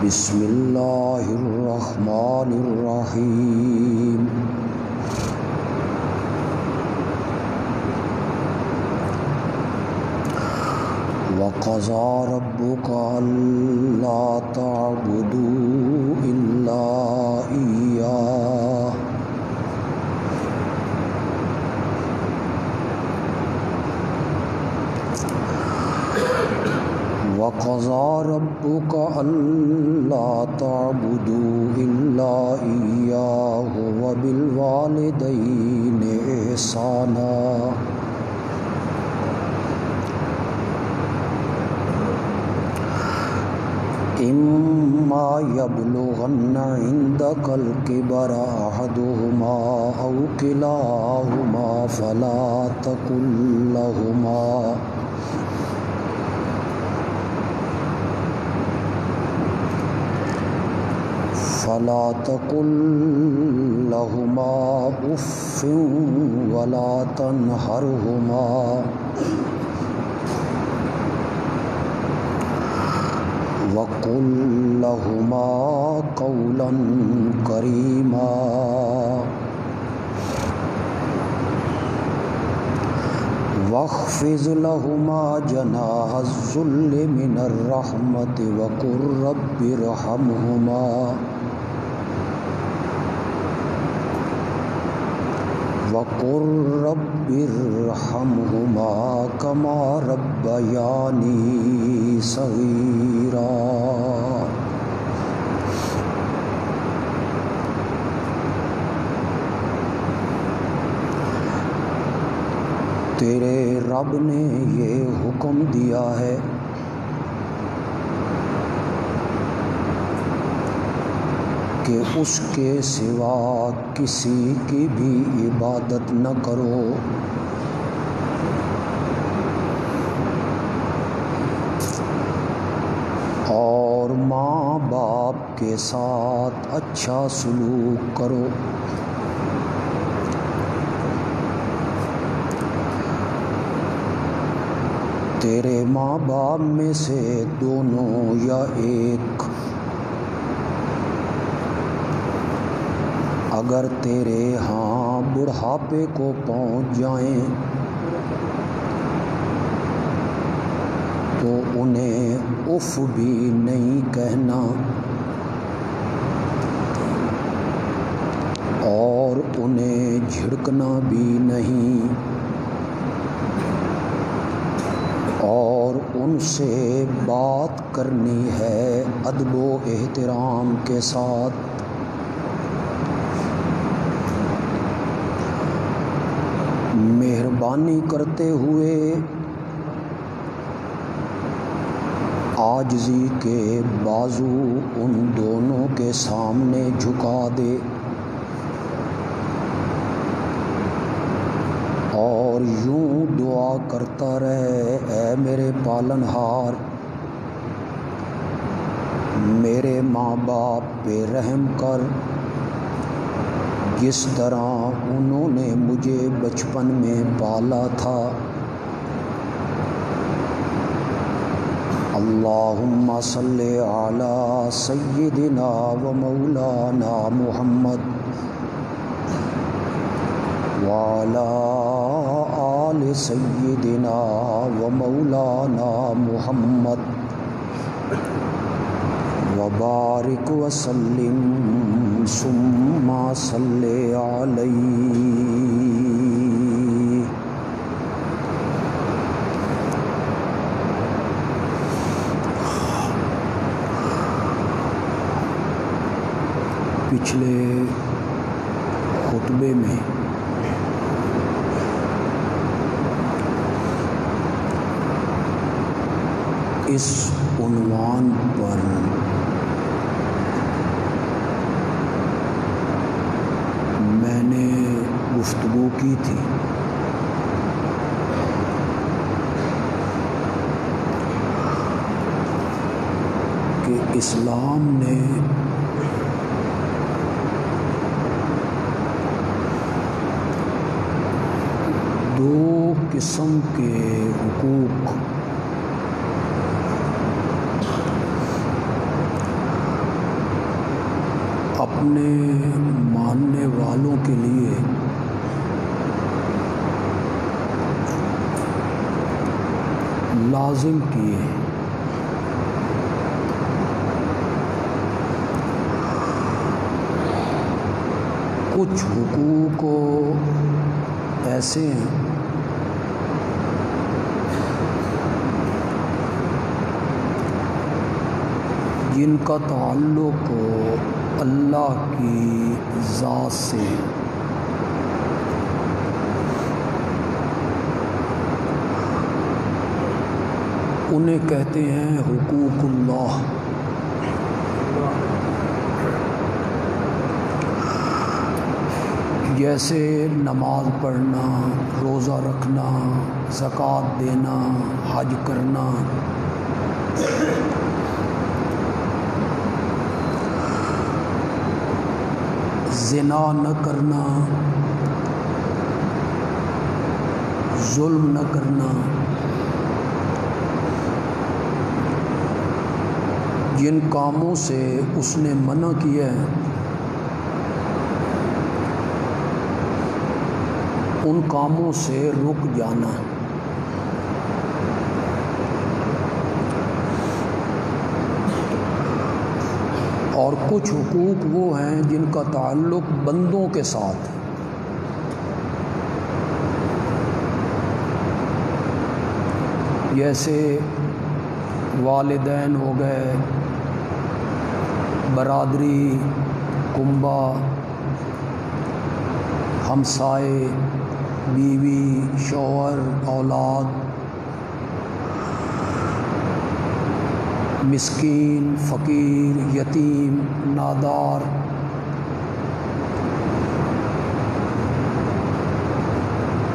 بسم اللہ الرحمن الرحیم وَقَضَى رَبُّكَ أَلَّا تَعْبُدُوا إِلَّا إِيَّاهُ وَقَضَى رَبُّكَ أَلَّا تَعْبُدُوا إِلَّا إِيَّاهُ وَبِالْوَالِدَيْنِ إِحْسَانًا إِمَّا يَبْلُغَنَّ عِندَكَ الْكِبَرَ أَحَدُهُمَا أَوْ كِلَاهُمَا فَلَا تَقُل لهما أف ولا تنهرهما وقل لهما قولا كريما واخفض لهما جناح الذل من الرحمة وقل رب ارحمهما كما ربياني صغيرا تیرے رب نے یہ حکم دیا ہے کہ اس کے سوا کسی کی بھی عبادت نہ کرو اور ماں باپ کے ساتھ اچھا سلوک کرو تیرے ماں باپ میں سے دونوں یا ایک اگر تیرے ہاں بڑھاپے کو پہنچ جائیں تو انہیں اف بھی نہیں کہنا اور انہیں جھڑکنا بھی نہیں اور ان سے بات کرنی ہے ادب و احترام کے ساتھ مہربانی کرتے ہوئے عاجزی کے بازو ان دونوں کے سامنے جھکا دے اور یوں دعا کرتا رہے اے میرے پالنہار میرے ماں باپ پہ رحم کر جس طرح انہوں نے مجھے بچپن میں پالا تھا اللہم صلی علی سیدنا و مولانا محمد وعلی آل سیدنا و مولانا محمد وبارک وسلم ثم صلی علیہ پچھلے خطبے میں اس عنوان پر میں نے گفتگو کی تھی کہ اسلام نے دو قسم کے حقوق اپنے ماننے والوں کے لیے لازم کیے۔ کچھ حقوق ایسے ہیں جن کا تعلق اللہ کی ذات سے، انہیں کہتے ہیں حقوق اللہ۔ جیسے نماز پڑھنا، روزہ رکھنا، زکوٰۃ دینا، حج کرنا، زنا نہ کرنا، ظلم نہ کرنا، جن کاموں سے اس نے منع کیا ہے ان کاموں سے رک جانا۔ اور کچھ حقوق وہ ہیں جن کا تعلق بندوں کے ساتھ ہے۔ جیسے والدین ہو گئے، برادری، کنبہ، ہمسائے، بیوی، شوہر، اولاد، مسکین، فقیر، یتیم، نادار،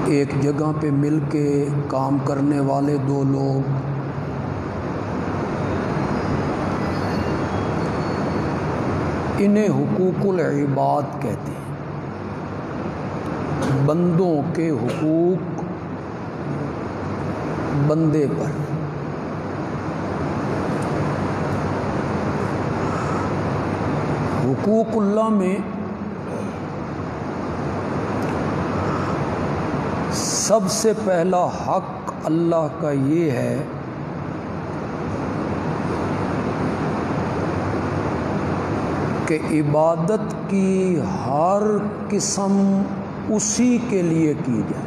ایک جگہ پہ مل کے کام کرنے والے دو لوگ، انہیں حقوق العباد کہتے ہیں۔ بندوں کے حقوق بندے پر۔ حقوق اللہ میں سب سے پہلا حق اللہ کا یہ ہے کہ عبادت کی ہر قسم اسی کے لیے کی جائے۔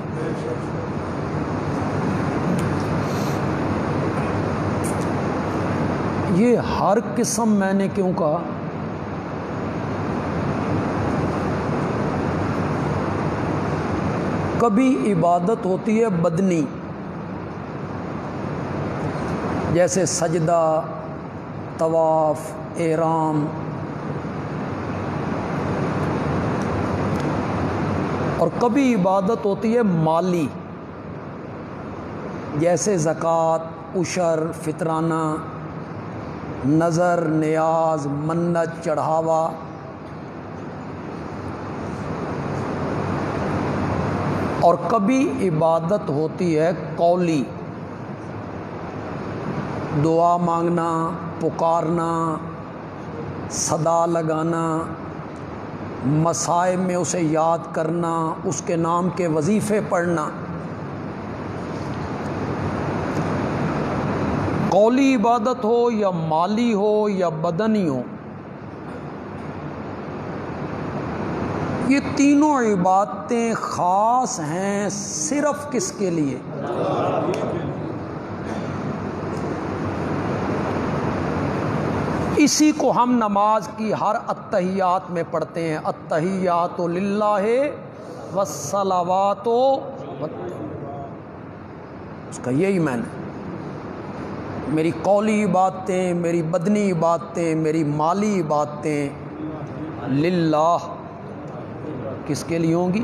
یہ ہر قسم میں نے کیوں کہا؟ کبھی عبادت ہوتی ہے بدنی، جیسے سجدہ، طواف، احرام، اور کبھی عبادت ہوتی ہے مالی، جیسے زکوٰۃ، عشر، فطرانہ، نظر، نیاز، منت، چڑھاوا۔ اور کبھی عبادت ہوتی ہے قولی، دعا مانگنا، پکارنا، صدا لگانا، مصائب میں اسے یاد کرنا، اس کے نام کے وظیفے پڑھنا۔ قولی عبادت ہو یا مالی ہو یا بدنی ہو، یہ تینوں عبادتیں خاص ہیں صرف کس کے لیے؟ اسی کو ہم نماز کی ہر اتحیات میں پڑھتے ہیں، التحیات للہ والصلوات، اس کا یہی معنی۔ میری قولی عبادتیں، میری بدنی عبادتیں، میری مالی عبادتیں للہ، کس کے لیے ہوں گی؟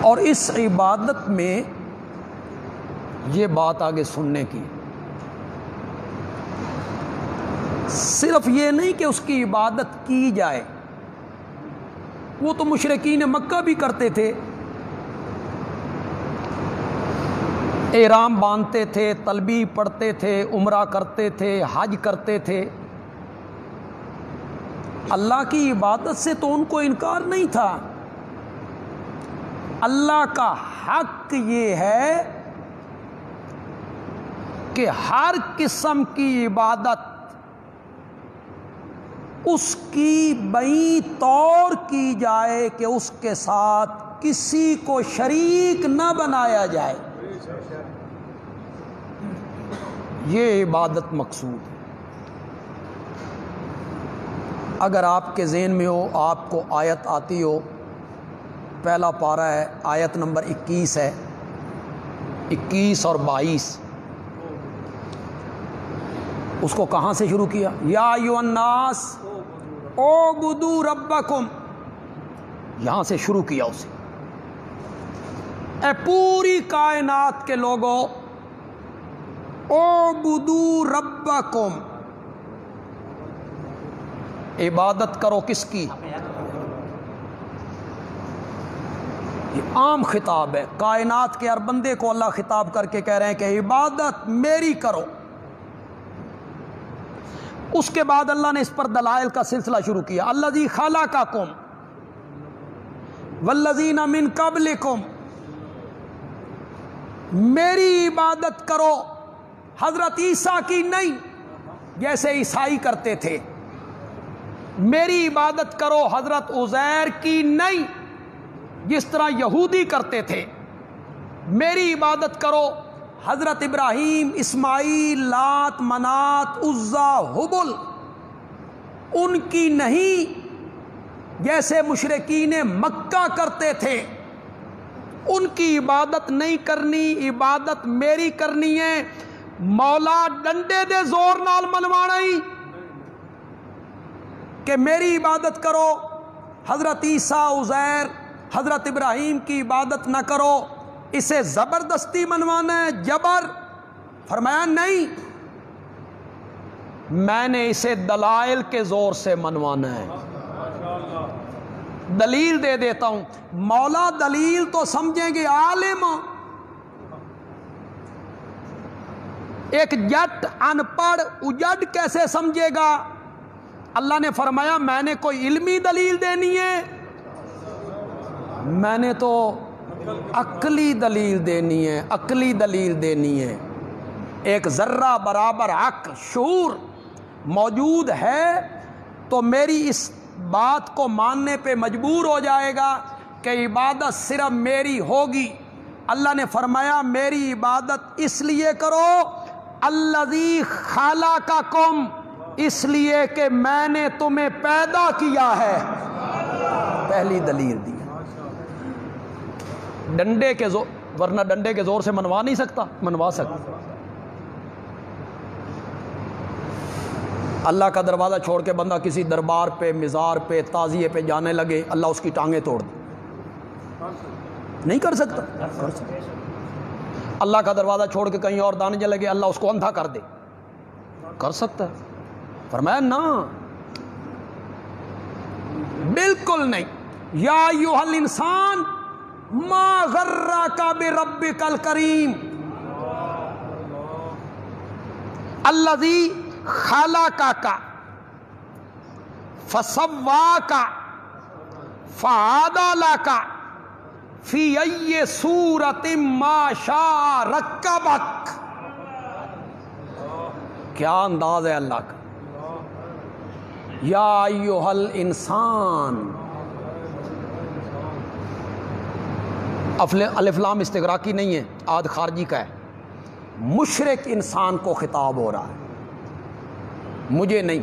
اور اس عبادت میں یہ بات آگے سننے کی، صرف یہ نہیں کہ اس کی عبادت کی جائے، وہ تو مشرکین مکہ بھی کرتے تھے، احرام باندھتے تھے، تلبیہ پڑھتے تھے، عمرہ کرتے تھے، حج کرتے تھے، اللہ کی عبادت سے تو ان کو انکار نہیں تھا۔ اللہ کا حق یہ ہے کہ ہر قسم کی عبادت اس کی بئی طور کی جائے کہ اس کے ساتھ کسی کو شریک نہ بنایا جائے، یہ عبادت مقصود ہے۔ اگر آپ کے ذہن میں ہو، آپ کو آیت آتی ہو، پہلا پارہ ہے، آیت نمبر 21 ہے، 21 اور 22، اس کو کہاں سے شروع کیا؟ یا ایھا الناس اعبدوا ربکم، یہاں سے شروع کیا اسے۔ اے پوری کائنات کے لوگوں، اعبدوا ربکم، عبادت کرو کس کی؟ یہ عام خطاب ہے، کائنات کے ہر بندے کو اللہ خطاب کر کے کہہ رہے ہیں کہ عبادت میری کرو۔ اس کے بعد اللہ نے اس پر دلائل کا سلسلہ شروع کیا۔ الذی خلقکم والذین من قبلکم، میری عبادت کرو، حضرت عیسیٰ کی نہیں جیسے عیسائی کرتے تھے، میری عبادت کرو حضرت عزیر کی نہیں جس طرح یہودی کرتے تھے، میری عبادت کرو حضرت ابراہیم، اسماعیل، لات، منات، عزا، ہبل، ان کی نہیں جیسے مشرکین مکہ کرتے تھے، ان کی عبادت نہیں کرنی، عبادت میری کرنی ہے۔ مولا ڈنڈے دے زور نال منوانا ہی کہ میری عبادت کرو، حضرت عیسیٰ، عزیر، حضرت ابراہیم کی عبادت نہ کرو، اسے زبردستی منوانا ہے، جبر؟ فرمایا نہیں، میں نے اسے دلائل کے زور سے منوانا ہے۔ دلیل دے دیتا ہوں، مولا دلیل تو سمجھیں گے عالم، ایک جٹ ان پڑھ اجڑ کیسے سمجھے گا؟ اللہ نے فرمایا میں نے کوئی علمی دلیل دینی ہے، میں نے تو عقلی دلیل دینی ہے، عقلی دلیل دینی ہے۔ ایک ذرہ برابر حق شعور موجود ہے تو میری اس بات کو ماننے پہ مجبور ہو جائے گا کہ عبادت صرف میری ہوگی۔ اللہ نے فرمایا میری عبادت اس لیے کرو، الذی خلقکم، اس لیے کہ میں نے تمہیں پیدا کیا ہے، پہلی دلیل دی۔ ڈنڈے کے زور، ورنہ ڈنڈے کے زور سے منوا نہیں سکتا، منوا سکتا۔ اللہ کا دروازہ چھوڑ کے بندہ کسی دربار پہ، مزار پہ، تعزیے پہ جانے لگے، اللہ اس کی ٹانگیں توڑ دے، نہیں کر سکتا؟ کر سکتا۔ اللہ کا دروازہ چھوڑ کے کہیں اور دانے لگے، اللہ اس کو اندھا کر دے، کر سکتا ہے؟ فرمایا نا، بالکل نہیں۔ یا ایھا الانسان ما غرک بربک الکریم الذی خلقک فسواک فعدلک فی ای صورت ما شاء رکبک۔ کیا انداز ہے اللہ کا! یا ایھا الانسان، الف لام استغراقی نہیں ہے، عاد خارجی کا ہے، مشرک انسان کو خطاب ہو رہا ہے، مجھے نہیں،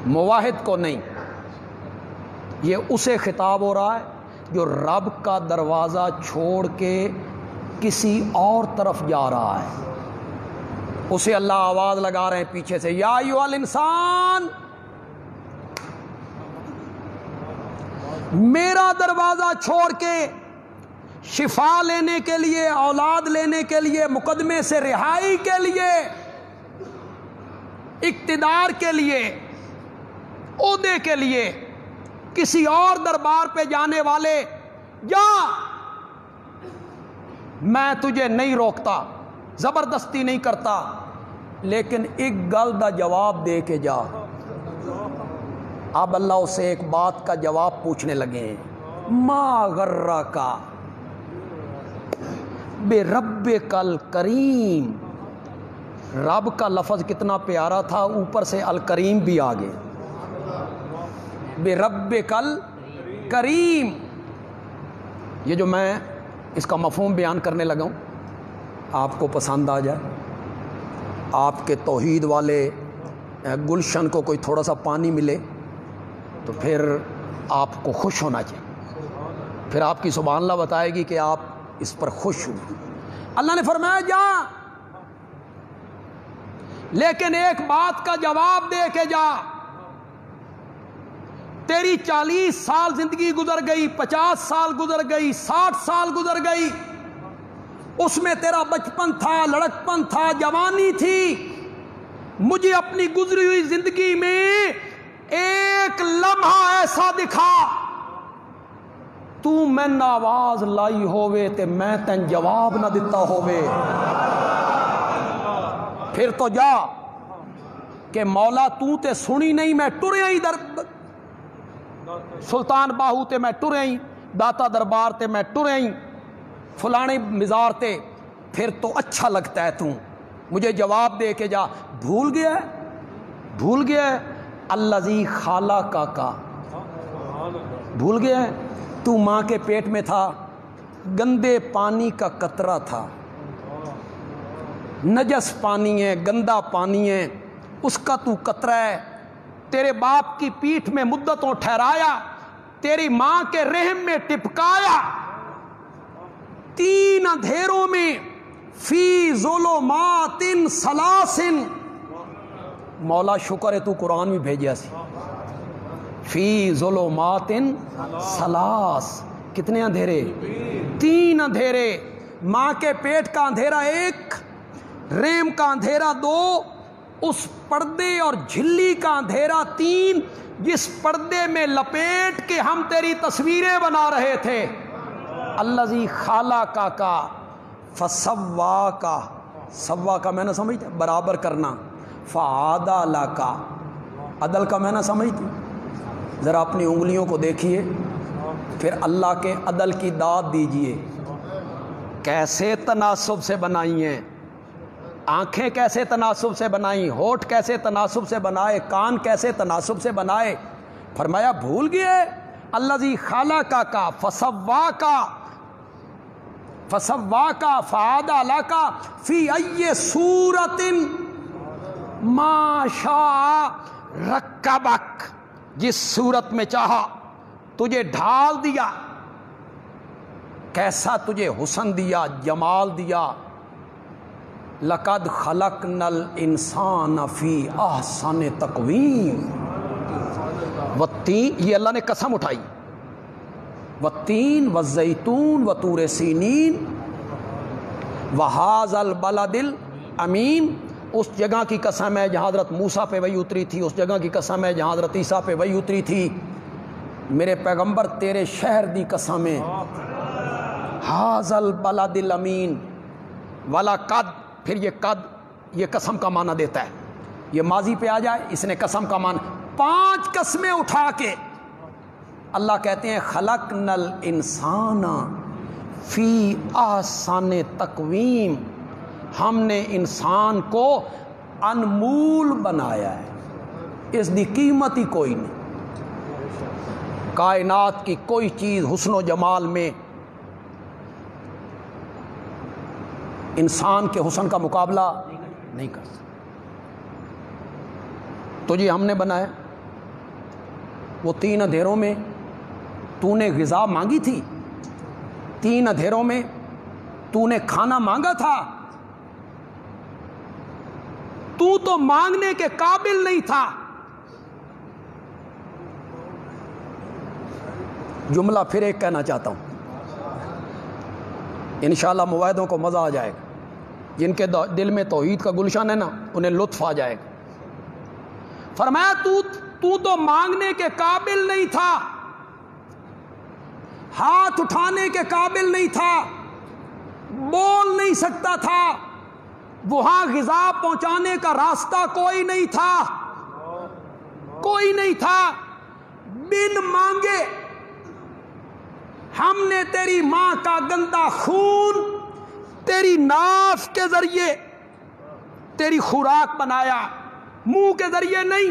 موحد کو نہیں، یہ اسے خطاب ہو رہا ہے جو رب کا دروازہ چھوڑ کے کسی اور طرف جا رہا ہے، اسے اللہ آواز لگا رہے ہیں پیچھے سے، یا ایھا الانسان، میرا دروازہ چھوڑ کے شفا لینے کے لیے، اولاد لینے کے لیے، مقدمے سے رہائی کے لیے، اقتدار کے لیے، عہدے کے لیے کسی اور دربار پہ جانے والے، جا، میں تجھے نہیں روکتا، زبردستی نہیں کرتا، لیکن ایک گل دا جواب دے کے جا۔ اب اللہ اسے ایک بات کا جواب پوچھنے لگے ہیں، ما غرک بربک الکریم۔ رب کا لفظ کتنا پیارا تھا، اوپر سے الکریم بھی آگے، بربک الکریم۔ یہ جو میں اس کا مفہوم بیان کرنے لگا ہوں، آپ کو پسند آ جائے، آپ کے توحید والے گلشن کو کوئی تھوڑا سا پانی ملے تو پھر آپ کو خوش ہونا چاہیے، پھر آپ کی سبحان اللہ بتائے گی کہ آپ اس پر خوش ہوئے۔ اللہ نے فرمایا جا، لیکن ایک بات کا جواب دے کے جا۔ تیری 40 سال زندگی گزر گئی، 50 سال گزر گئی، 60 سال گزر گئی، اس میں تیرا بچپن تھا، لڑکپن تھا، جوانی تھی۔ مجھے اپنی گزری ہوئی زندگی میں ایک لمحہ ایسا دکھا تو میں آواز لائی ہووے تے میں تین جواب نہ دیتا ہووے، پھر تو جا کہ مولا تو تے سنی نہیں، میں ٹریا ہی در سلطان باہو تے میں ٹریا ہی، داتا دربار تے میں ٹریا ہی، فلانے مزار تے، پھر تو اچھا لگتا ہے تو مجھے جواب دے کے جا۔ بھول گیا ہے، بھول گیا ہے الذی خالقک کا، بھول گیا ہے تو ماں کے پیٹ میں تھا، گندے پانی کا قطرہ تھا، نجس پانی ہے، گندا پانی ہے، اس کا تو قطرہ ہے، تیرے باپ کی پیٹھ میں مدتوں ٹھہرایا، تیری ماں کے رحم میں ٹپکایا، 3 اندھیروں میں، فی ظلمات ثلاث۔ مولا شکر ہے تو قرآن بھی بھیجیا سی، فی ظلمات ثلاث، کتنے اندھیرے؟ 3 اندھیرے، ماں کے پیٹ کا اندھیرا 1، رحم کا اندھیرا 2، اس پردے اور جھلی کا اندھیرا 3، جس پردے میں لپیٹ کے ہم تیری تصویریں بنا رہے تھے۔ الذی خالقک فسواک، سوا کا میں نہ سمجھتے برابر کرنا، فعدلک، عدل کا میں نہ سمجھتی۔ ذرا اپنی انگلیوں کو دیکھیے، پھر اللہ کے عدل کی داد دیجئے، کیسے تناسب سے بنائی ہیں، آنکھیں کیسے تناسب سے بنائیں، ہونٹ کیسے تناسب سے بنائے، کان کیسے تناسب سے بنائے۔ فرمایا بھول گئے الذی خالقک فسواک فعدلک فی ای صورت ما شاء رکبک، جس صورت میں چاہا تجھے ڈھال دیا، کیسا تجھے حسن دیا، جمال دیا۔ لقد خلقنا الانسان فی احسن تقویم، والتین، یہ اللہ نے قسم اٹھائی، والتین والزیتون وطور سینین وہذا البلد الامین، اس جگہ کی قسم ہے جہاں حضرت موسیٰ پہ وحی اتری تھی، اس جگہ کی قسم ہے جہاں حضرت عیسیٰ پہ وحی اتری تھی، میرے پیغمبر تیرے شہر دی قسم ہے، ھذا البلد الامین، وَلَقَدْ، پھر یہ قد، یہ قسم کا معنی دیتا ہے، یہ ماضی پہ آ جائے اس نے قسم کا معنی، 5 قسمیں اٹھا کے اللہ کہتے ہیں خلقنا الانسان فی احسن تقویم، ہم نے انسان کو انمول بنایا ہے، اس دی قیمت ہی کوئی نہیں، کائنات کی کوئی چیز حسن و جمال میں انسان کے حسن کا مقابلہ نہیں کر سکتا۔ تجھے ہم نے بنایا، وہ 3 اندھیروں میں تو نے غذا مانگی تھی، 3 اندھیروں میں تو نے کھانا مانگا تھا، تو مانگنے کے قابل نہیں تھا۔ جملہ پھر ایک کہنا چاہتا ہوں، انشاءاللہ موعدوں کو مزہ آ جائے گا، جن کے دل میں توحید کا گلشن ہے نا انہیں لطف آ جائے گا۔ فرمایا تو مانگنے کے قابل نہیں تھا، ہاتھ اٹھانے کے قابل نہیں تھا، بول نہیں سکتا تھا، وہاں غذا پہنچانے کا راستہ کوئی نہیں تھا، کوئی نہیں تھا، بن مانگے ہم نے تیری ماں کا گندا خون تیری ناف کے ذریعے تیری خوراک بنایا، منہ کے ذریعے نہیں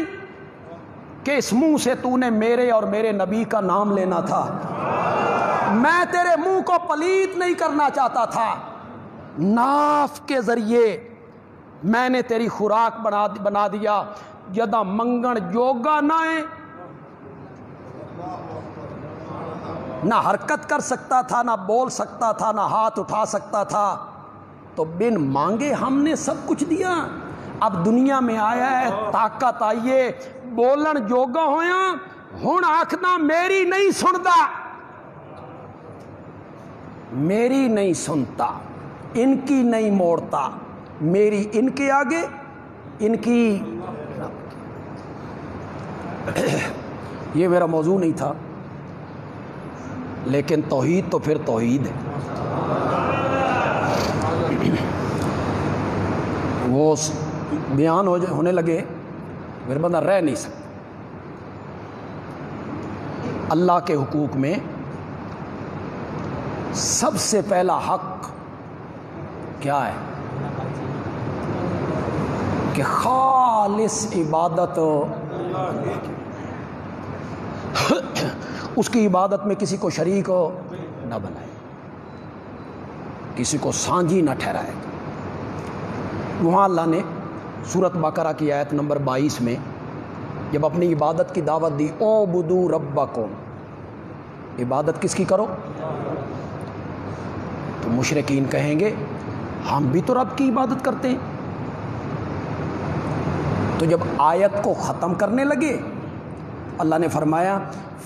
کہ اس منہ سے تو نے میرے اور میرے نبی کا نام لینا تھا، میں تیرے منہ کو پلیت نہیں کرنا چاہتا تھا، ناف کے ذریعے میں نے تیری خوراک بنا دیا، جدا منگن جوگا نہ ہے، نہ حرکت کر سکتا تھا، نہ بول سکتا تھا، نہ ہاتھ اٹھا سکتا تھا، تو بن مانگے ہم نے سب کچھ دیا۔ اب دنیا میں آیا ہے، طاقت آئیے، بولن جوگا ہویا، ہن آکھنا میری نہیں سنتا، میری نہیں سنتا، ان کی نہیں موڑتا، میری ان کے آگے، ان کی۔ یہ میرا موضوع نہیں تھا، لیکن توحید تو پھر توحید ہے۔ وہ بیان ہونے لگے، میرے بندہ رہ نہیں سکتا۔ اللہ کے حقوق میں سب سے پہلا حق کیا ہے کہ خالص عبادت، اس کی عبادت میں کسی کو شریک نہ بنائے، کسی کو سانجھی نہ ٹھہرائے۔ وہاں اللہ نے سورۃ بقرہ کی آیت نمبر 22 میں جب اپنی عبادت کی دعوت دی، اعبدوا ربکم، عبادت کس کی کرو؟ تو مشرکین کہیں گے ہم بھی تو رب کی عبادت کرتے ہیں۔ تو جب آیت کو ختم کرنے لگے اللہ نے فرمایا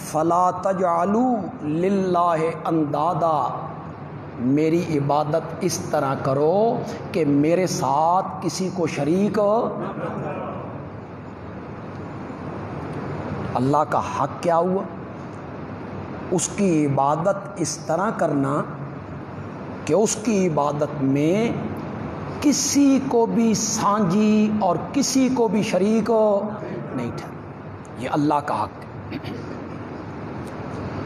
فلا تجعلوا للہ اندادا، میری عبادت اس طرح کرو کہ میرے ساتھ کسی کو شریک۔ اللہ کا حق کیا ہوا؟ اس کی عبادت اس طرح کرنا کہ اس کی عبادت میں کسی کو بھی سانجھی اور کسی کو بھی شریک نہیں ٹھہرا، یہ اللہ کا حق ہے۔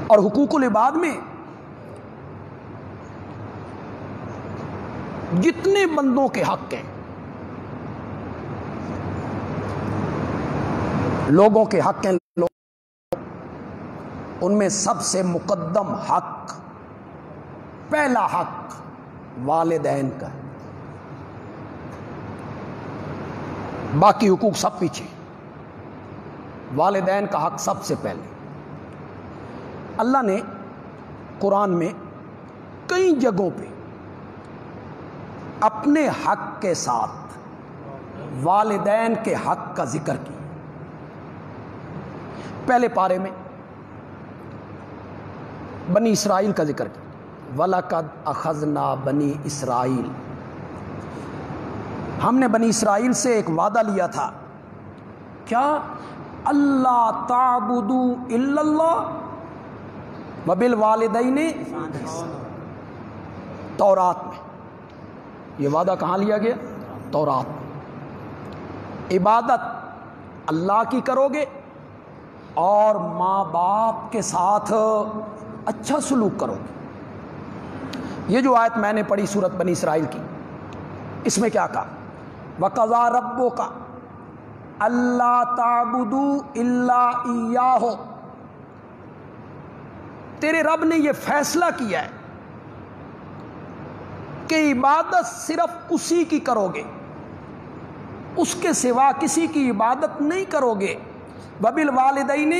اور حقوق العباد میں جتنے بندوں کے حق ہیں، لوگوں کے حق ہیں، ان میں سب سے مقدم حق، پہلا حق والدین کا ہے، باقی حقوق سب پیچھے، والدین کا حق سب سے پہلے۔ اللہ نے قرآن میں کئی جگہوں پہ اپنے حق کے ساتھ والدین کے حق کا ذکر کیا۔ پہلے پارے میں بنی اسرائیل کا ذکر کیا، وَلَقَدْ أَخَذْنَا بَنِي اسرائیل، ہم نے بنی اسرائیل سے ایک وعدہ لیا تھا، کیا؟ اللہ تعبدوا الا اللہ وبالوالدین، تورات میں یہ وعدہ کہاں لیا گیا؟ تورات میں۔ عبادت اللہ کی کرو گے اور ماں باپ کے ساتھ اچھا سلوک کرو گے۔ یہ جو آیت میں نے پڑھی سورۃ بنی اسرائیل کی، اس میں کیا کہا؟ وَقَضَىٰ رَبُّكَ أَلَّا تَعْبُدُوا إِلَّا إِيَّاهُ، تیرے رب نے یہ فیصلہ کیا ہے کہ عبادت صرف اسی کی کرو گے، اس کے سوا کسی کی عبادت نہیں کرو گے، وَبِالْوَالِدَيْنِ،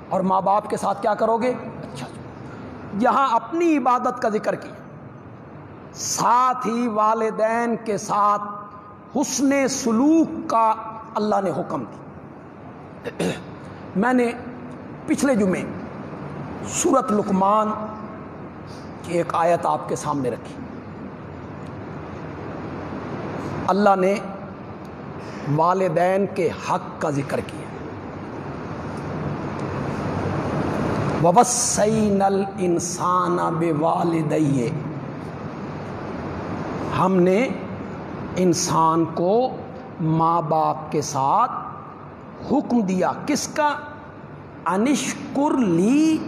اور ماں باپ کے ساتھ کیا کرو گے؟ اچھا۔ یہاں اپنی عبادت کا ذکر کیا، ساتھ ہی والدین کے ساتھ حسن سلوک کا اللہ نے حکم دی۔ میں نے پچھلے جمعے سورۃ لقمان کی ایک آیت آپ کے سامنے رکھی، اللہ نے والدین کے حق کا ذکر کیا، وَوَصَّيْنَا الْإِنسَانَ بِوَالِدَيْهِ، ہم نے انسان کو ماں باپ کے ساتھ حکم دیا کس کا؟ انشکر لی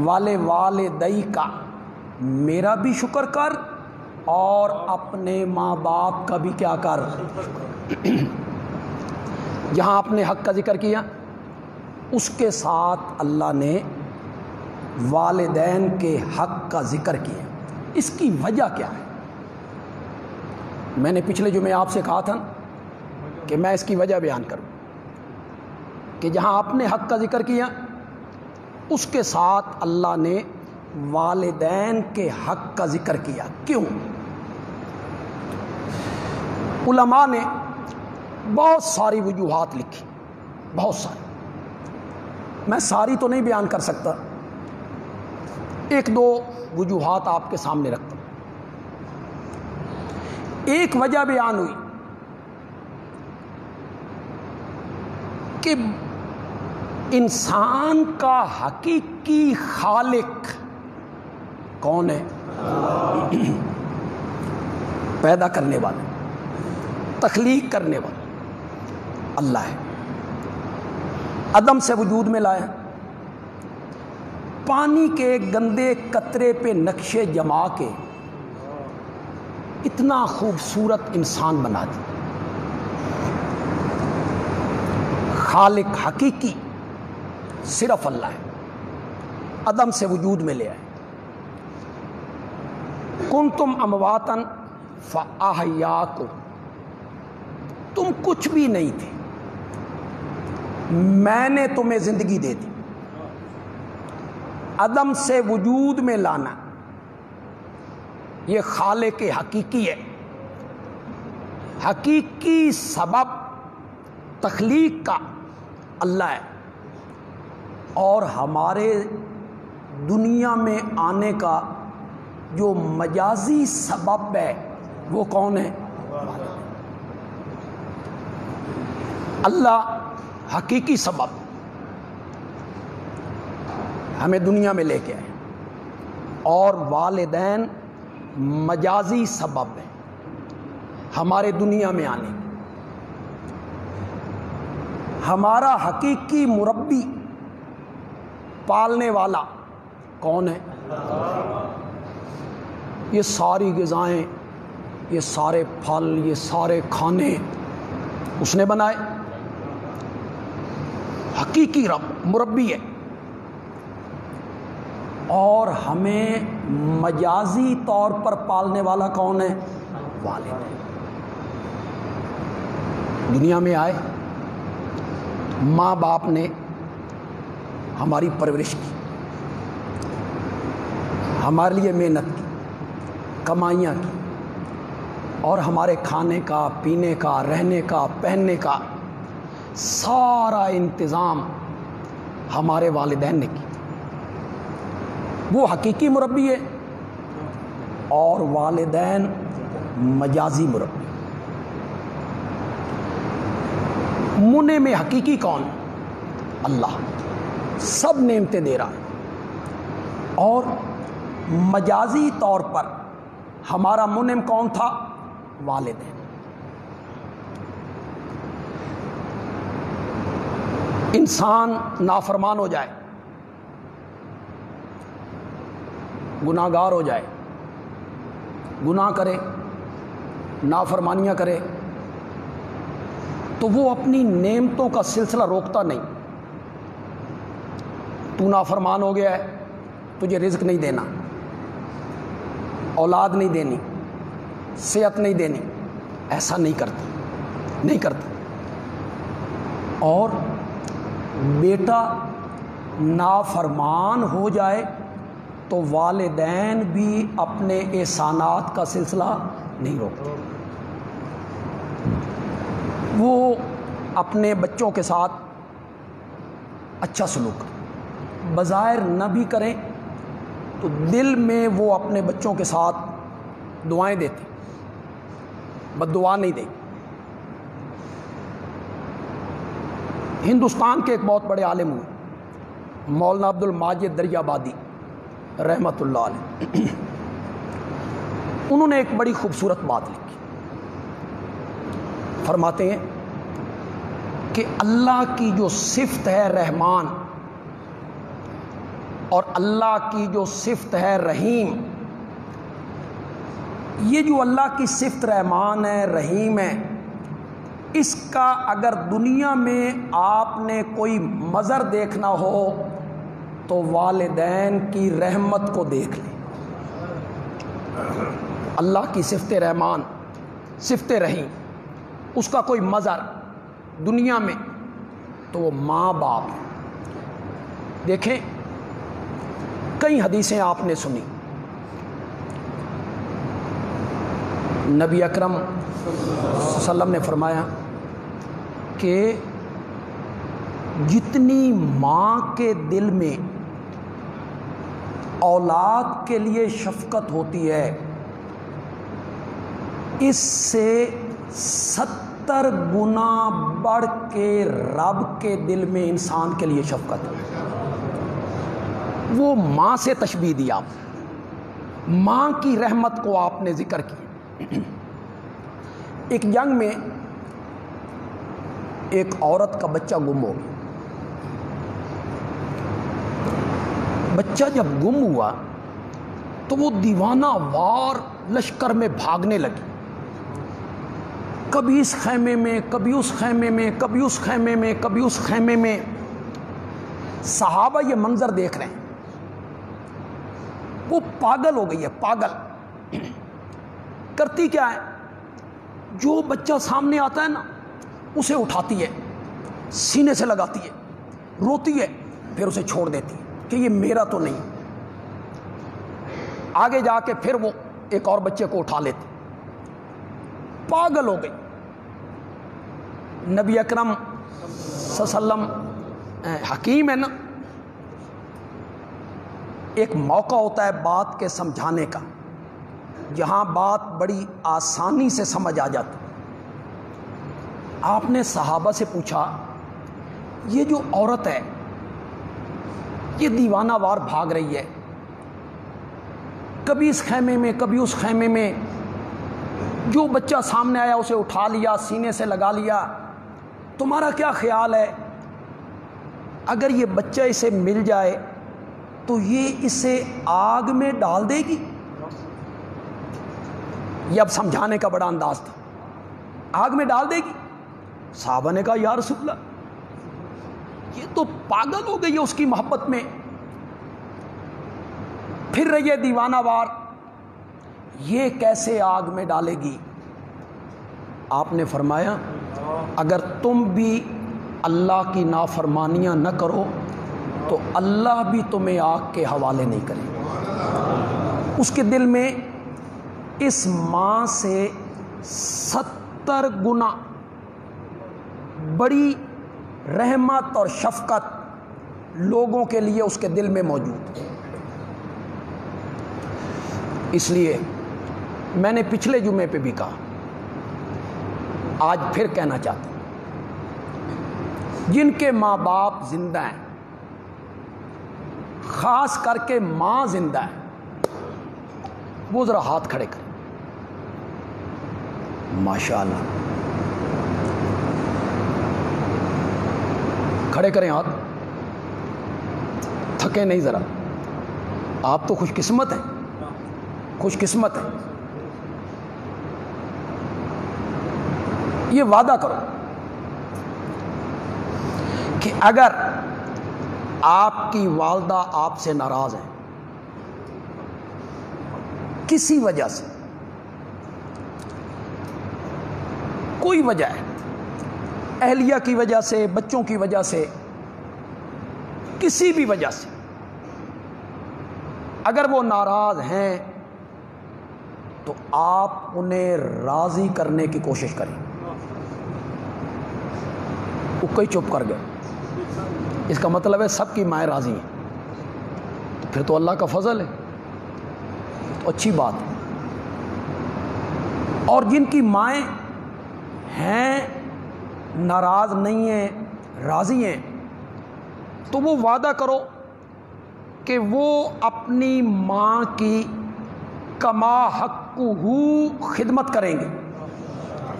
والدی کا، میرا بھی شکر کر اور اپنے ماں باپ کا بھی کیا کر۔ جہاں اپنے حق کا ذکر کیا اس کے ساتھ اللہ نے والدین کے حق کا ذکر کیا۔ اس کی وجہ کیا ہے؟ میں نے پچھلے جمعے آپ سے کہا تھا کہ میں اس کی وجہ بیان کروں کہ جہاں اپنے حق کا ذکر کیا اس کے ساتھ اللہ نے والدین کے حق کا ذکر کیا۔ کیوں؟ علماء نے بہت ساری وجوہات لکھی، بہت ساری، میں ساری تو نہیں بیان کر سکتا، ایک دو وجوہات آپ کے سامنے رکھتا ہوں۔ ایک وجہ بیان ہوئی کہ انسان کا حقیقی خالق کون ہے؟ پیدا کرنے والا، تخلیق کرنے والا اللہ ہے۔ عدم سے وجود میں لایا، پانی کے گندے قطرے پہ نقشے جما کے اتنا خوبصورت انسان بنا دیا۔ خالق حقیقی صرف اللہ ہے، عدم سے وجود میں لے آئے۔ کنتم امواتا فاحیاکم، تم کچھ بھی نہیں تھے، میں نے تمہیں زندگی دے دی۔ عدم سے وجود میں لانا یہ خالق حقیقی ہے۔ حقیقی سبب تخلیق کا اللہ ہے، اور ہمارے دنیا میں آنے کا جو مجازی سبب ہے وہ کون ہے؟ اللہ حقیقی سبب ہمیں دنیا میں لے کے آئے، اور والدین مجازی سبب ہے ہمارے دنیا میں آنے کا۔ ہمارا حقیقی مربی، پالنے والا کون ہے؟ یہ ساری غذائیں، یہ سارے پھل، یہ سارے کھانے اس نے بنائے۔ حقیقی رب مربی ہے، اور ہمیں مجازی طور پر پالنے والا کون ہے؟ والد ہے۔ دنیا میں آئے، ماں باپ نے ہماری پرورش کی، ہمارے لیے محنت کی، کمائیاں کی، اور ہمارے کھانے کا، پینے کا، رہنے کا، پہننے کا سارا انتظام ہمارے والدین نے کی۔ وہ حقیقی مربی ہے، اور والدین مجازی مربی۔ منعم حقیقی کون؟ اللہ، سب نعمتیں دے رہا ہے، اور مجازی طور پر ہمارا منعم کون تھا؟ والدین۔ انسان نافرمان ہو جائے، گناہ گار ہو جائے، گناہ کرے، نافرمانیاں کرے، تو وہ اپنی نعمتوں کا سلسلہ روکتا نہیں۔ تو نافرمان ہو گیا ہے، تجھے رزق نہیں دینا، اولاد نہیں دینی، صحت نہیں دینی، ایسا نہیں کرتا۔ اور بیٹا نافرمان ہو جائے تو والدین بھی اپنے احسانات کا سلسلہ نہیں روکتے۔ وہ اپنے بچوں کے ساتھ اچھا سلوک کریں، بظاہر نہ بھی کریں تو دل میں وہ اپنے بچوں کے ساتھ دعائیں دیتے، بد دعا نہیں دیں۔ ہندوستان کے ایک بہت بڑے عالم ہوئے، مولانا عبد الماجد دریابادی رحمۃ اللہ علیہ۔ انہوں نے ایک بڑی خوبصورت بات لکھی، فرماتے ہیں کہ اللہ کی جو صفت ہے رحمان اور اللہ کی جو صفت ہے رحیم، یہ جو اللہ کی صفت رحمان ہے رحیم ہے، اس کا اگر دنیا میں آپ نے کوئی مظہر دیکھنا ہو تو والدین کی رحمت کو دیکھ لیں۔ اللہ کی صفت رحمان، صفت رحیم، اس کا کوئی مظہر دنیا میں تو وہ ماں باپ۔ دیکھیں کئی حدیثیں آپ نے سنی، نبی اکرم صلی اللہ علیہ وسلم نے فرمایا کہ جتنی ماں کے دل میں اولاد کے لیے شفقت ہوتی ہے، اس سے 70 گنا بڑھ کے رب کے دل میں انسان کے لیے شفقت ہے۔ وہ ماں سے تشبیہ دی، آپ ماں کی رحمت کو آپ نے ذکر کی۔ ایک جنگ میں ایک عورت کا بچہ گم ہو گیا۔ بچہ جب گم ہوا تو وہ دیوانہ وار لشکر میں بھاگنے لگی، کبھی اس خیمے میں، کبھی اس خیمے میں، کبھی اس خیمے میں، کبھی اس خیمے میں۔ صحابہ یہ منظر دیکھ رہے ہیں، وہ پاگل ہو گئی ہے، پاگل۔ کرتی کیا ہے، جو بچہ سامنے آتا ہے نا اسے اٹھاتی ہے، سینے سے لگاتی ہے، روتی ہے، پھر اسے چھوڑ دیتی ہے کہ یہ میرا تو نہیں۔ آگے جا کے پھر وہ ایک اور بچے کو اٹھا لیتی، پاگل ہو گئی۔ نبی اکرم صلی اللہ علیہ وسلم حکیم ہے نا، ایک موقع ہوتا ہے بات کے سمجھانے کا، جہاں بات بڑی آسانی سے سمجھ آ جاتی۔ آپ نے صحابہ سے پوچھا، یہ جو عورت ہے یہ دیوانہ وار بھاگ رہی ہے، کبھی اس خیمے میں، کبھی اس خیمے میں، جو بچہ سامنے آیا اسے اٹھا لیا، سینے سے لگا لیا، تمہارا کیا خیال ہے اگر یہ بچہ اسے مل جائے تو یہ اسے آگ میں ڈال دے گی؟ یہ اب سمجھانے کا بڑا انداز تھا، آگ میں ڈال دے گی؟ صحابہ نے کہا یا رسول اللہ یہ تو پاگل ہو گئی ہے اس کی محبت میں، پھر رہی ہے دیوانہ وار، یہ کیسے آگ میں ڈالے گی؟ آپ نے فرمایا اگر تم بھی اللہ کی نافرمانیاں نہ کرو تو اللہ بھی تمہیں آگ کے حوالے نہیں کرے۔ اس کے دل میں اس ماں سے 70 گنا بڑی رحمت اور شفقت لوگوں کے لیے اس کے دل میں موجود ہے۔ اس لیے میں نے پچھلے جمعے پہ بھی کہا، آج پھر کہنا چاہتا ہوں، جن کے ماں باپ زندہ ہیں، خاص کر کے ماں زندہ ہے، وہ ذرا ہاتھ کھڑے کریں۔ ماشاءاللہ، کھڑے کریں ہاتھ، تھکے نہیں ذرا، آپ تو خوش قسمت ہیں، خوش قسمت ہیں۔ یہ وعدہ کرو کہ اگر آپ کی والدہ آپ سے ناراض ہیں کسی وجہ سے، کوئی وجہ ہے، اہلیہ کی وجہ سے، بچوں کی وجہ سے، کسی بھی وجہ سے، اگر وہ ناراض ہیں تو آپ انہیں راضی کرنے کی کوشش کریں۔ وہ کوئی چپ کر گئے، اس کا مطلب ہے سب کی مائیں راضی ہیں، تو پھر تو اللہ کا فضل ہے، تو اچھی بات ہے۔ اور جن کی مائیں ہیں ناراض نہیں ہیں، راضی ہیں، تو وہ وعدہ کرو کہ وہ اپنی ماں کی کما حقہ، خدمت کریں گے.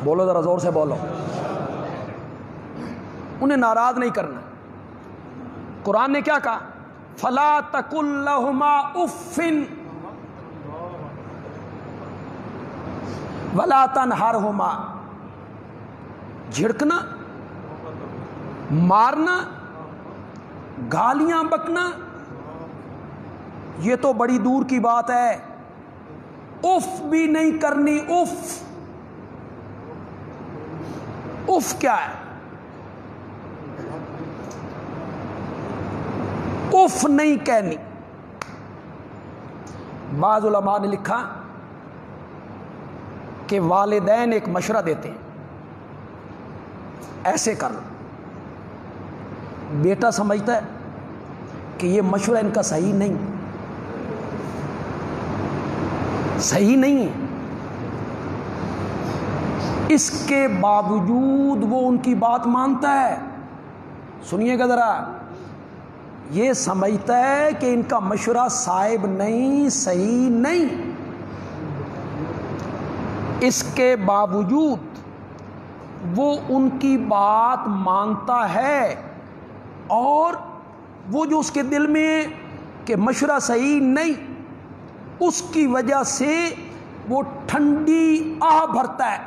بولو ذرا زور سے بولو. انہیں ناراض نہیں کرنا. قرآن نے کیا کہا؟ فلا تقل لہما اف ولا تنہرہما. جھڑکنا، مارنا، گالیاں بکنا یہ تو بڑی دور کی بات ہے. اف بھی نہیں کرنی. اف اف کیا ہے؟ اف نہیں کہنی. بعض علماء نے لکھا کہ والدین ایک مشورہ دیتے ہیں، ایسے کر لو. بیٹا سمجھتا ہے کہ یہ مشورہ ان کا صحیح نہیں ہے، اس کے باوجود وہ ان کی بات مانتا ہے. سنیے گا ذرا. یہ سمجھتا ہے کہ ان کا مشورہ صائب نہیں، صحیح نہیں، اس کے باوجود وہ ان کی بات مانتا ہے، اور وہ جو اس کے دل میں کہ مشورہ صحیح نہیں، اس کی وجہ سے وہ ٹھنڈی آہ بھرتا ہے.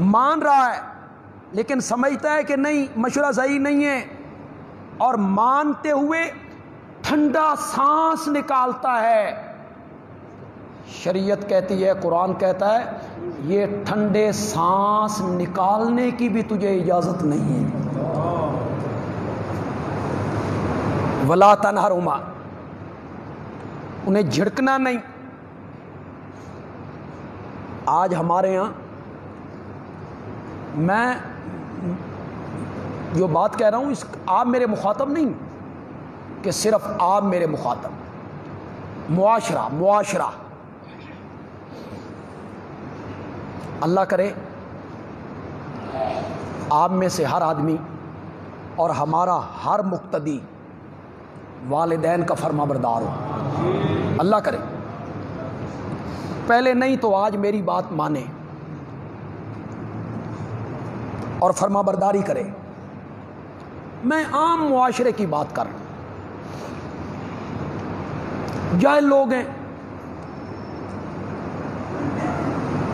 مان رہا ہے لیکن سمجھتا ہے کہ نہیں مشورہ صحیح نہیں ہے، اور مانتے ہوئے ٹھنڈا سانس نکالتا ہے. شریعت کہتی ہے، قرآن کہتا ہے یہ ٹھنڈے سانس نکالنے کی بھی تجھے اجازت نہیں ہے. ولا تنہرہما، انہیں جھڑکنا نہیں. آج ہمارے ہاں، میں جو بات کہہ رہا ہوں آپ میرے مخاطب نہیں کہ صرف آپ میرے مخاطب. معاشرہ اللہ کرے آپ میں سے ہر آدمی اور ہمارا ہر مقتدی والدین کا فرما بردار ہو. اللہ کرے. پہلے نہیں تو آج میری بات مانے اور فرما برداری کرے. میں عام معاشرے کی بات کر رہا ہوں. جاہل لوگ ہیں،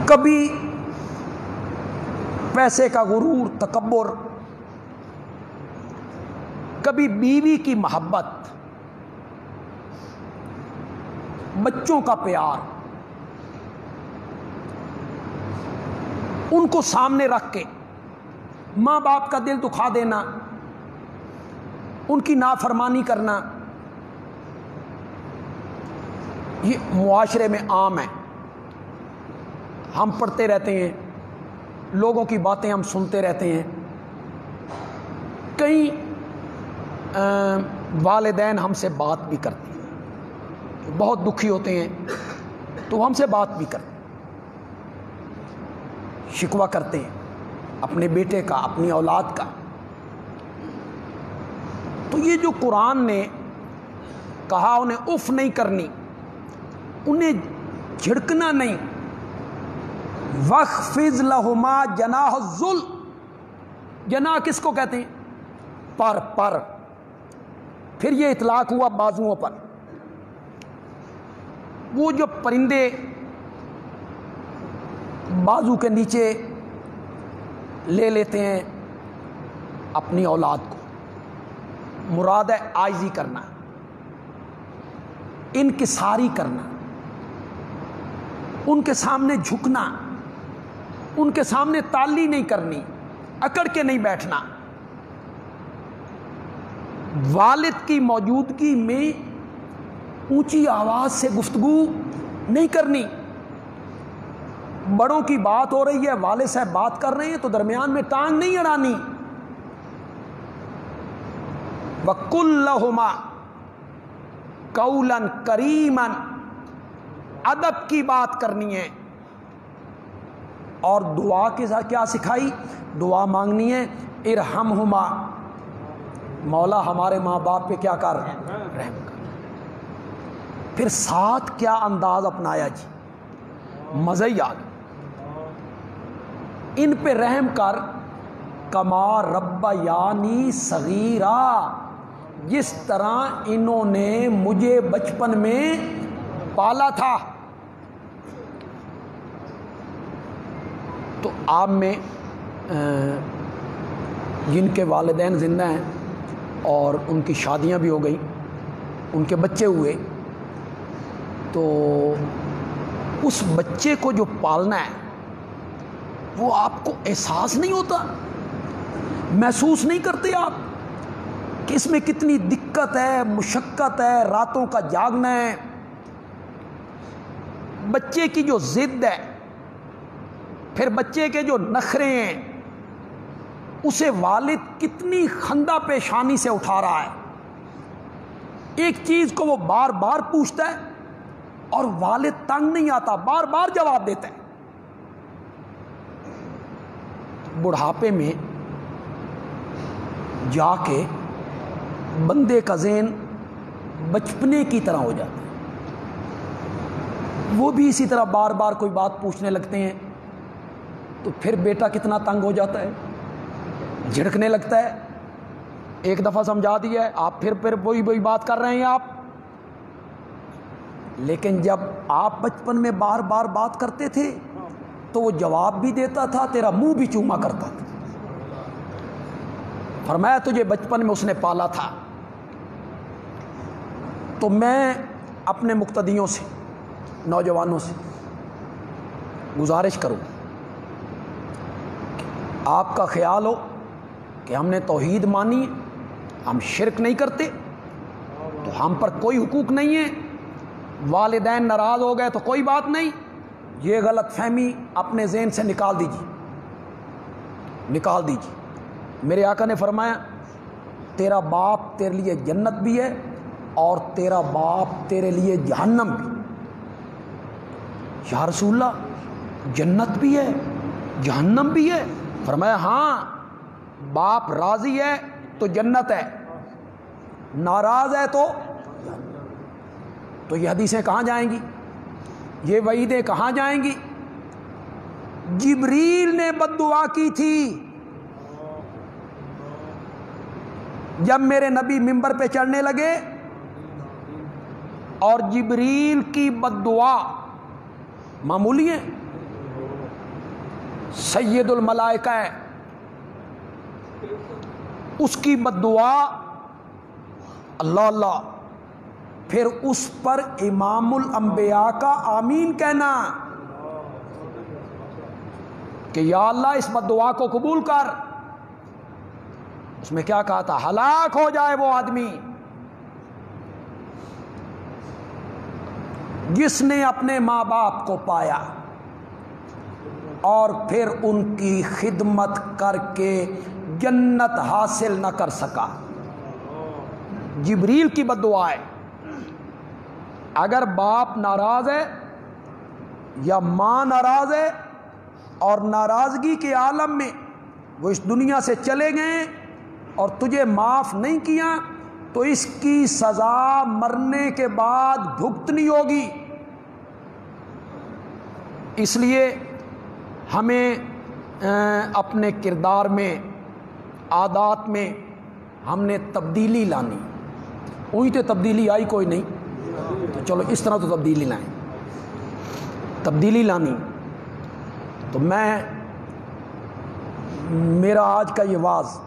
کبھی پیسے کا غرور، تکبر، کبھی بیوی کی محبت، بچوں کا پیار، ان کو سامنے رکھ کے ماں باپ کا دل دکھا دینا، ان کی نافرمانی کرنا، یہ معاشرے میں عام ہے. ہم پڑھتے رہتے ہیں، لوگوں کی باتیں ہم سنتے رہتے ہیں. کئی والدین ہم سے بات بھی کرتے ہیں، بہت دکھی ہوتے ہیں تو ہم سے بات بھی کرتے ہیں، شکوہ کرتے ہیں اپنے بیٹے کا، اپنی اولاد کا. تو یہ جو قرآن نے کہا انہیں اف نہیں کرنی، انہیں جھڑکنا نہیں. وَاخْفِضْ لَهُمَا جَنَاحَ الذُّلِّ، جناح کس کو کہتے ہیں؟ پر. پھر یہ اطلاق ہوا بازوؤں پر. وہ جو پرندے بازو کے نیچے لے لیتے ہیں اپنی اولاد کو، مراد ہے عاجزی کرنا، انکساری کرنا، ان کے سامنے جھکنا، ان کے سامنے تالی نہیں کرنی، اکڑ کے نہیں بیٹھنا. والد کی موجودگی میں اونچی آواز سے گفتگو نہیں کرنی. بڑوں کی بات ہو رہی ہے، والد صاحب بات کر رہے ہیں تو درمیان میں ٹانگ نہیں اڑانی. وَقُلْ لَهُمَا قَوْلًا كَرِيمًا، ادب کی بات کرنی ہے. اور دعا کے ساتھ کیا سکھائی؟ دعا مانگنی ہے. ارحمہما، مولا ہمارے ماں باپ پہ کیا کر، رحم کر. پھر ساتھ کیا انداز اپنایا جی، مزہ ہی آ گیا۔ ان پہ رحم کر، کما ربیانی صغیرا، جس طرح انہوں نے مجھے بچپن میں پالا تھا۔ تو آپ میں جن کے والدین زندہ ہیں اور ان کی شادیاں بھی ہو گئیں، ان کے بچے ہوئے، تو اس بچے کو جو پالنا ہے وہ آپ کو احساس نہیں ہوتا، محسوس نہیں کرتے آپ کہ اس میں کتنی دقت ہے، مشقت ہے، راتوں کا جاگنا ہے، بچے کی جو ضد ہے، پھر بچے کے جو نخرے ہیں، اسے والد کتنی خندہ پیشانی سے اٹھا رہا ہے۔ ایک چیز کو وہ بار بار پوچھتا ہے اور والد تنگ نہیں آتا، بار بار جواب دیتا ہے۔ بڑھاپے میں جا کے بندے کا ذہن بچپنے کی طرح ہو جاتا ہے، وہ بھی اسی طرح بار بار کوئی بات پوچھنے لگتے ہیں، تو پھر بیٹا کتنا تنگ ہو جاتا ہے، جھڑکنے لگتا ہے۔ ایک دفعہ سمجھا دیا ہے، آپ پھر وہی بات کر رہے ہیں آپ۔ لیکن جب آپ بچپن میں بار بار بات کرتے تھے تو وہ جواب بھی دیتا تھا، تیرا منہ بھی چوما کرتا تھا۔ فرمایا تجھے بچپن میں اس نے پالا تھا۔ تو میں اپنے مقتدیوں سے، نوجوانوں سے گزارش کروں، آپ کا خیال ہو کہ ہم نے توحید مانی، ہم شرک نہیں کرتے، تو ہم پر کوئی حقوق نہیں ہے، والدین ناراض ہو گئے تو کوئی بات نہیں، یہ غلط فہمی اپنے ذہن سے نکال دیجیے۔ میرے آقا نے فرمایا تیرا باپ تیرے لیے جنت بھی ہے اور تیرا باپ تیرے لیے جہنم بھی۔ یا رسول اللہ، جنت بھی ہے جہنم بھی ہے؟ فرمایا ہاں، باپ راضی ہے تو جنت ہے، ناراض ہے تو یہ حدیثیں کہاں جائیں گی، یہ وعیدیں کہاں جائیں گی؟ جبریل نے بد دعا کی تھی جب میرے نبی منبر پہ چڑھنے لگے، اور جبریل کی بد دعا معمولی ہے، سید الملائکہ ہے، اس کی بد دعا اللہ اللہ، پھر اس پر امام الانبیاء کا آمین کہنا کہ یا اللہ اس بد دعا کو قبول کر۔ اس میں کیا کہا تھا؟ ہلاک ہو جائے وہ آدمی جس نے اپنے ماں باپ کو پایا اور پھر ان کی خدمت کر کے جنت حاصل نہ کر سکا۔ جبریل کی بد دعا ہے۔ اگر باپ ناراض ہے یا ماں ناراض ہے اور ناراضگی کے عالم میں وہ اس دنیا سے چلے گئے اور تجھے معاف نہیں کیا، تو اس کی سزا مرنے کے بعد بھگتنی ہوگی۔ اس لیے ہمیں اپنے کردار میں، عادات میں ہم نے تبدیلی لانی۔ وہی تو تبدیلی آئی کوئی نہیں، تو چلو اس طرح تو تبدیلی لائیں، تبدیلی لانی۔ تو میرا آج کا یہ واعظ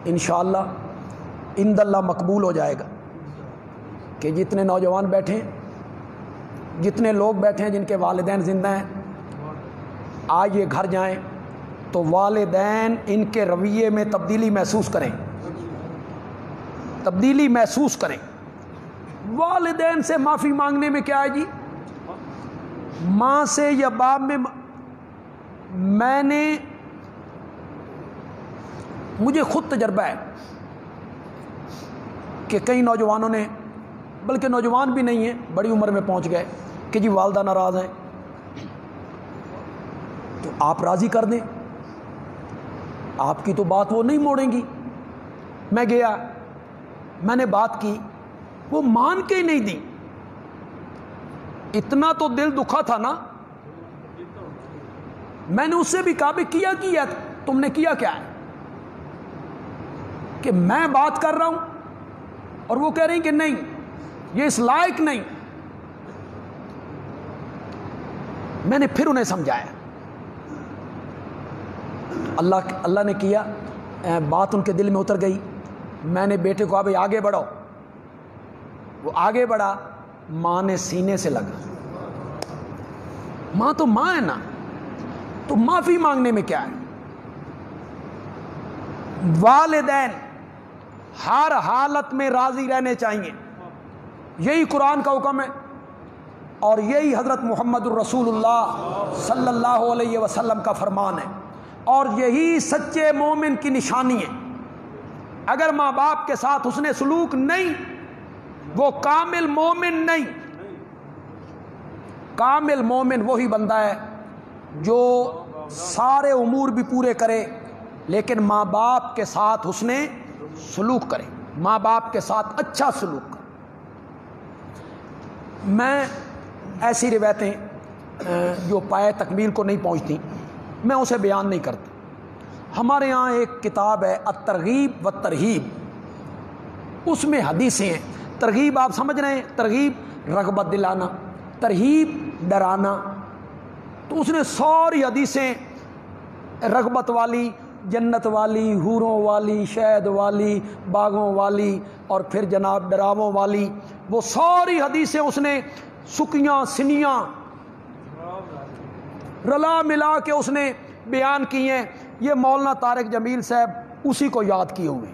انشاءاللہ عند اللہ مقبول ہو جائے گا کہ جتنے نوجوان بیٹھے ہیں، جتنے لوگ بیٹھے ہیں جن کے والدین زندہ ہیں، آج یہ گھر جائیں تو والدین ان کے رویے میں تبدیلی محسوس کریں، تبدیلی محسوس کریں۔ والدین سے معافی مانگنے میں کیا ہے جی؟ ماں سے یا باپ میں نے، مجھے خود تجربہ ہے کہ کئی نوجوانوں نے، بلکہ نوجوان بھی نہیں ہیں، بڑی عمر میں پہنچ گئے کہ جی والدہ ناراض ہیں، تو آپ راضی کر دیں، آپ کی تو بات وہ نہیں موڑیں گی۔ میں گیا، میں نے بات کی، وہ مان کے ہی نہیں دی. اتنا تو دل دکھا تھا نا. میں نے اس سے بھی کہا بھی کیا تم نے کیا کیا ہے کہ میں بات کر رہا ہوں اور وہ کہہ رہی کہ نہیں یہ اس لائق نہیں. میں نے پھر انہیں سمجھایا. اللہ نے کیا بات ان کے دل میں اتر گئی. میں نے بیٹے کو کہا بھائی آگے بڑھو. وہ آگے بڑھا. ماں نے سینے سے لگا. ماں تو ماں ہے نا, تو معافی مانگنے میں کیا ہے. والدین ہر حالت میں راضی رہنے چاہیے. یہی قرآن کا حکم ہے اور یہی حضرت محمد الرسول اللہ صلی اللہ علیہ وسلم کا فرمان ہے اور یہی سچے مومن کی نشانی ہے. اگر ماں باپ کے ساتھ حسن سلوک نہیں, وہ کامل مومن نہیں. کامل مومن وہی بندہ ہے جو سارے امور بھی پورے کرے لیکن ماں باپ کے ساتھ حسن سلوک کرے, ماں باپ کے ساتھ اچھا سلوک کرے. میں ایسی روایتیں جو پائے تکمیل کو نہیں پہنچتی میں اسے بیان نہیں کرتا. ہمارے ہاں ایک کتاب ہے الترغیب والترہیب, اس میں حدیثیں ہیں. ترغیب آپ سمجھ رہے ہیں, ترغیب رغبت دلانا, ترہیب ڈرانا. تو اس نے ساری حدیثیں رغبت والی, جنت والی, حوروں والی, شہد والی, باغوں والی اور پھر جناب ڈراووں والی, وہ ساری حدیثیں اس نے سکیاں سنیاں رلا ملا کے اس نے بیان کی ہیں. یہ مولانا طارق جمیل صاحب اسی کو یاد کیے ہوئے,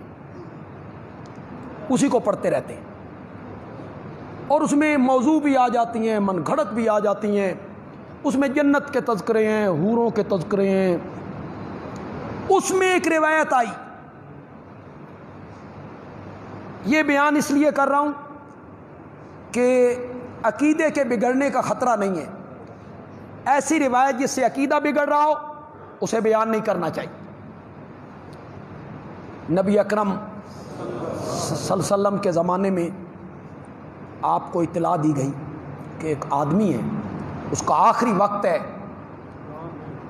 اسی کو پڑھتے رہتے ہیں اور اس میں موضوع بھی آ جاتی ہیں, من گھڑت بھی آ جاتی ہیں. اس میں جنت کے تذکرے ہیں, حوروں کے تذکرے ہیں. اس میں ایک روایت آئی, یہ بیان اس لیے کر رہا ہوں کہ عقیدے کے بگڑنے کا خطرہ نہیں ہے. ایسی روایت جس سے عقیدہ بگڑ رہا ہو اسے بیان نہیں کرنا چاہیے. نبی اکرم صلی اللہ علیہ وسلم کے زمانے میں آپ کو اطلاع دی گئی کہ ایک آدمی ہے, اس کا آخری وقت ہے,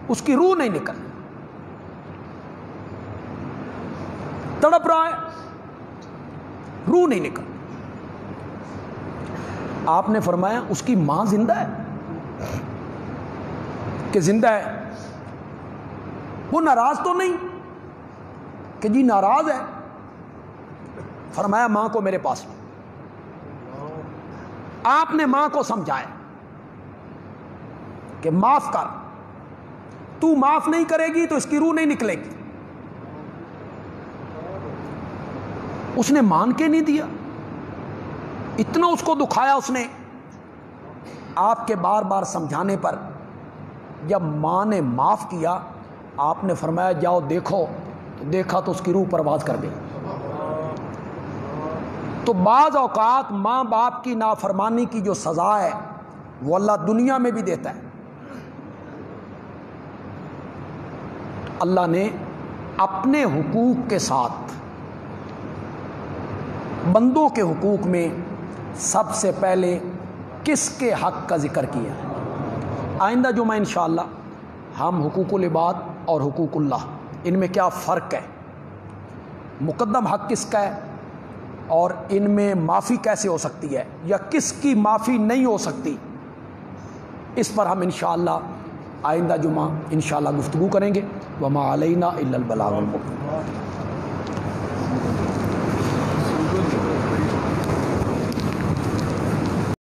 اس کی روح نہیں نکل, تڑپ رہا ہے, روح نہیں نکل. آپ نے فرمایا اس کی ماں زندہ ہے کہ زندہ ہے. وہ ناراض تو نہیں کہ جی ناراض ہے. فرمایا ماں کو میرے پاس. آپ نے ماں کو سمجھایا کہ معاف کر, تو معاف نہیں کرے گی تو اس کی روح نہیں نکلے گی. اس نے مان کے نہیں دیا, اتنا اس کو دکھایا اس نے. آپ کے بار بار سمجھانے پر جب ماں نے معاف کیا, آپ نے فرمایا جاؤ دیکھو. دیکھا تو اس کی روح پرواز کر گئی. تو بعض اوقات ماں باپ کی نافرمانی کی جو سزا ہے وہ اللہ دنیا میں بھی دیتا ہے. اللہ نے اپنے حقوق کے ساتھ بندوں کے حقوق میں سب سے پہلے کس کے حق کا ذکر کیا ہے. آئندہ جمعہ انشاءاللہ ہم حقوق العباد اور حقوق اللہ, ان میں کیا فرق ہے, مقدم حق کس کا ہے اور ان میں معافی کیسے ہو سکتی ہے یا کس کی معافی نہیں ہو سکتی, اس پر ہم انشاءاللہ آئندہ جمعہ انشاءاللہ گفتگو کریں گے. وما علینا الا البلاغ المبین.